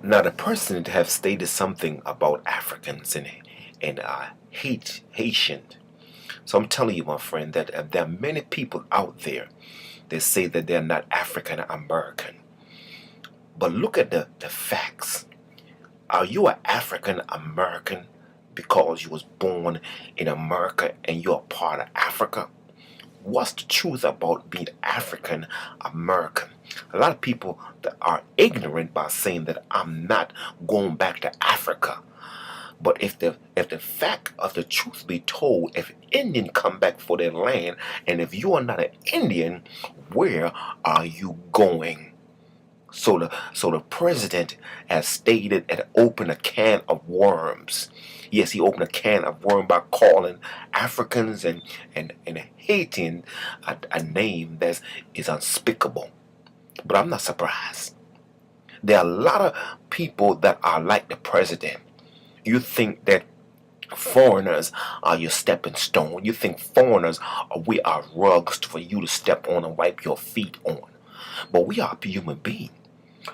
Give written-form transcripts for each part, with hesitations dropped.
Now, the president have stated something about Africans and Haitian. So I'm telling you, my friend, that there are many people out there that say that they're not African American. But look at the facts. Are you an African American because you was born in America and you're a part of Africa? What's the truth about being African American? A lot of people that are ignorant by saying that I'm not going back to Africa. But if the fact of the truth be told, if Indian come back for their land, and if you are not an Indian, where are you going? So the president has stated and opened a can of worms. Yes, he opened a can of worms by calling Africans and Haitian a name that is unspeakable. But I'm not surprised. There are a lot of people that are like the president. You think that foreigners are your stepping stone. You think foreigners we are rugs for you to step on and wipe your feet on. But we are human beings.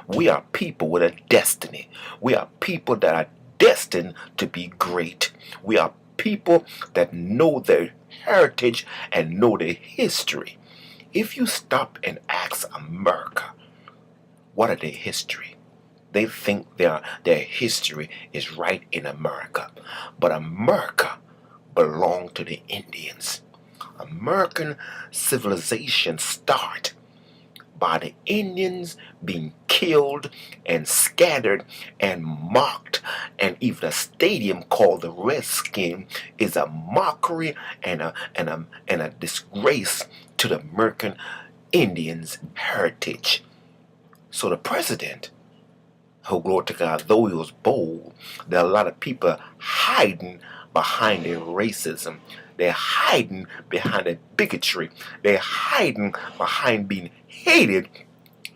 We are people with a destiny. We are people that are destined to be great. We are people that know their heritage and know their history. If you stop and ask America, what are their history? They think their history is right in America. But America belonged to the Indians. American civilization start by the Indians being killed and scattered and mocked, and even a stadium called the Redskin is a mockery and a disgrace to the American Indians' heritage. So the president, oh glory to God, though he was bold, there are a lot of people hiding behind their racism. They're hiding behind their bigotry. They're hiding behind being hated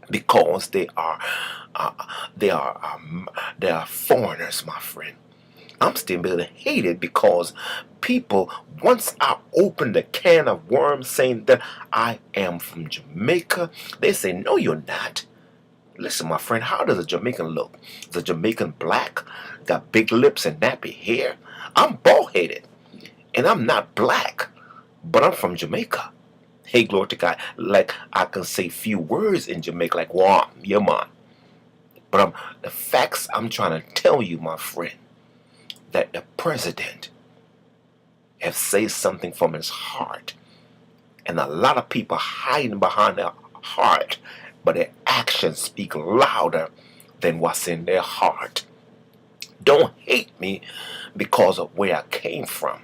because uh, they are they are foreigners, my friend. I'm still being hated because people, once I opened a can of worms saying that I am from Jamaica, they say, no, you're not. Listen, my friend, how does a Jamaican look? Is a Jamaican black, got big lips and nappy hair? I'm bald-headed, and I'm not black, but I'm from Jamaica. Hey, glory to God. Like, I can say few words in Jamaica, like, wow, yeah, man. But the facts I'm trying to tell you, my friend, that the president has said something from his heart, and a lot of people hiding behind their heart, but their actions speak louder than what's in their heart. Don't hate me because of where I came from,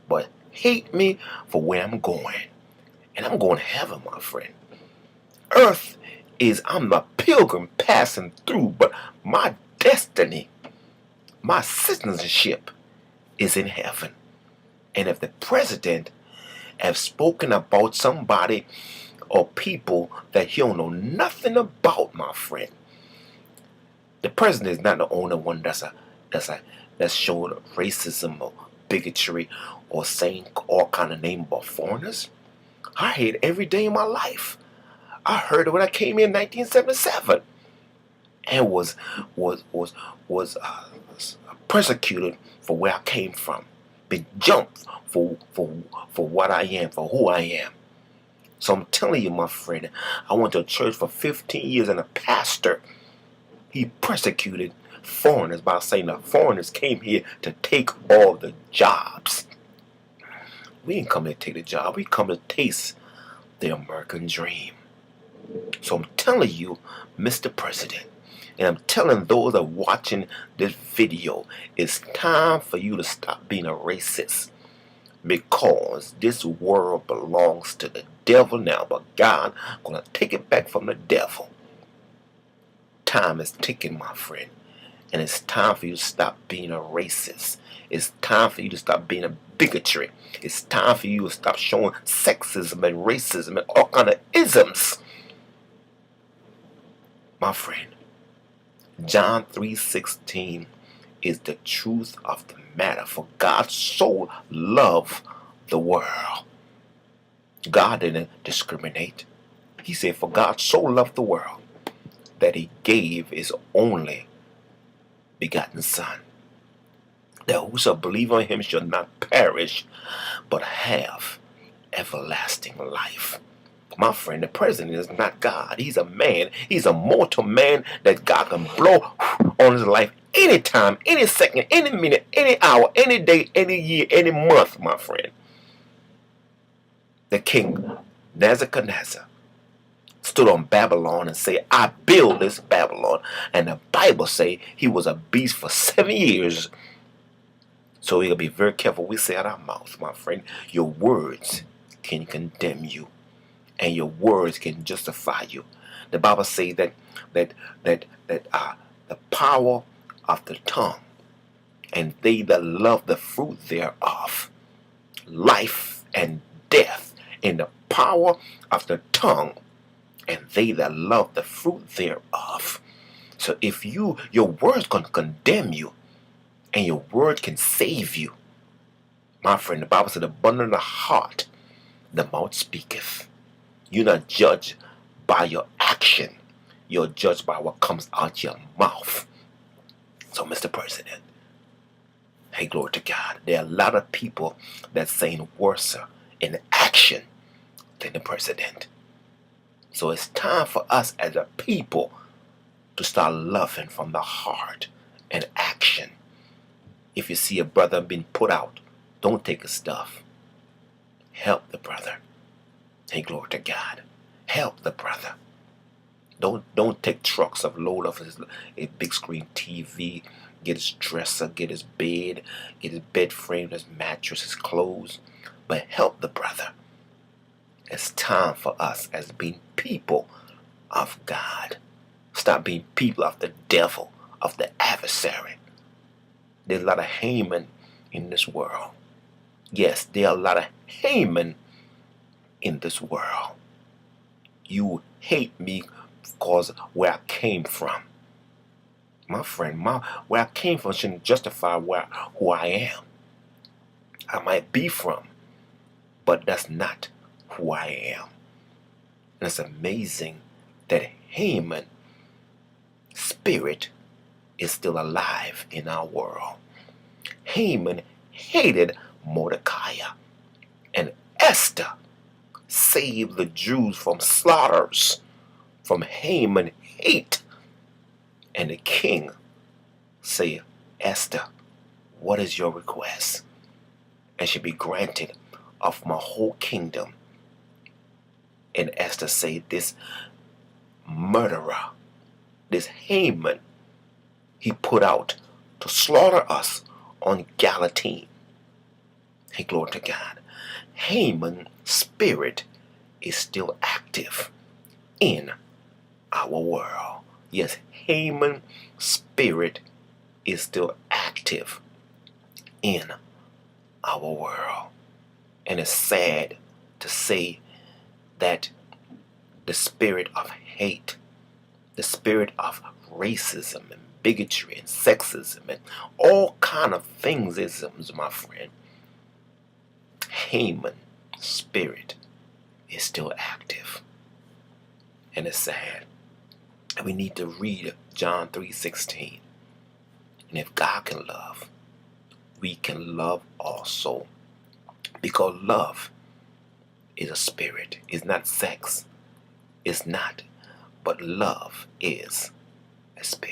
but hate me for where I'm going. And I'm going to heaven, my friend. Earth I'm a pilgrim passing through, but my destiny, my citizenship is in heaven. And if the president have spoken about somebody or people that he don't know nothing about, my friend, the president is not the only one that's showing racism or bigotry or saying all kind of name about foreigners. I hear it every day in my life. I heard it when I came in 1977 and was persecuted for where I came from, been jumped for what I am, for who I am. So I'm telling you, my friend, I went to church for 15 years, and a pastor, he persecuted foreigners by saying that foreigners came here to take all the jobs. We didn't come here to take the job. We come to taste the American dream. So I'm telling you, Mr. President, and I'm telling those that are watching this video, it's time for you to stop being a racist, because this world belongs to the devil now, but God gonna take it back from the devil. Time is ticking, my friend, and it's time for you to stop being a racist. It's time for you to stop being a bigotry. It's time for you to stop showing sexism and racism and all kind of isms. My friend, John 3:16 is the truth of the matter. For God so loved the world. God didn't discriminate. He said, for God so loved the world that he gave his only begotten Son, that whoso believe on him shall not perish, but have everlasting life. My friend, the president is not God. He's a man. He's a mortal man that God can blow on his life anytime, any second, any minute, any hour, any day, any year, any month, my friend. The king Nebuchadnezzar stood on Babylon and said, I build this Babylon. And the Bible say he was a beast for 7 years. So we gotta be very careful what we say out our mouth, my friend. Your words can condemn you, and your words can justify you. The Bible says that the power of the tongue, and they that love the fruit thereof, life and death in the power of the tongue, and they that love the fruit thereof. So if your words can condemn you, and your word can save you, my friend, the Bible said, abundant of the heart, the mouth speaketh. You're not judged by your action. You're judged by what comes out your mouth. So, Mr. President, hey, glory to God. There are a lot of people that's saying worse in action than the president. So it's time for us as a people to start loving from the heart and action. If you see a brother being put out, don't take his stuff. Help the brother. Hey, glory to God. Help the brother. Don't take trucks of load off his a big screen TV, get his dresser, get his bed, get his bed frame, his mattress, his clothes. But help the brother. It's time for us as being people of God. Stop being people of the devil, of the adversary. There's a lot of Haman in this world. Yes, there are a lot of Haman in this world. You hate me because where I came from. My friend, where I came from shouldn't justify who I am. I might be from, but that's not who I am. And it's amazing that Haman spirit is still alive in our world. Haman hated Mordecai, and Esther saved the Jews from slaughters, from Haman hate. And the king said, Esther, what is your request? And should be granted of my whole kingdom. And Esther said, this murderer, this Haman, he put out to slaughter us on Galatine. Hey, glory to God. Haman's spirit is still active in our world. Yes, Haman's spirit is still active in our world. And it's sad to say that the spirit of hate, the spirit of racism and bigotry and sexism and all kind of thingsisms, my friend, Haman's spirit is still active. And it's sad. And we need to read John 3:16. And if God can love, we can love also. Because love is a spirit. It's not sex. It's not. But love is a spirit.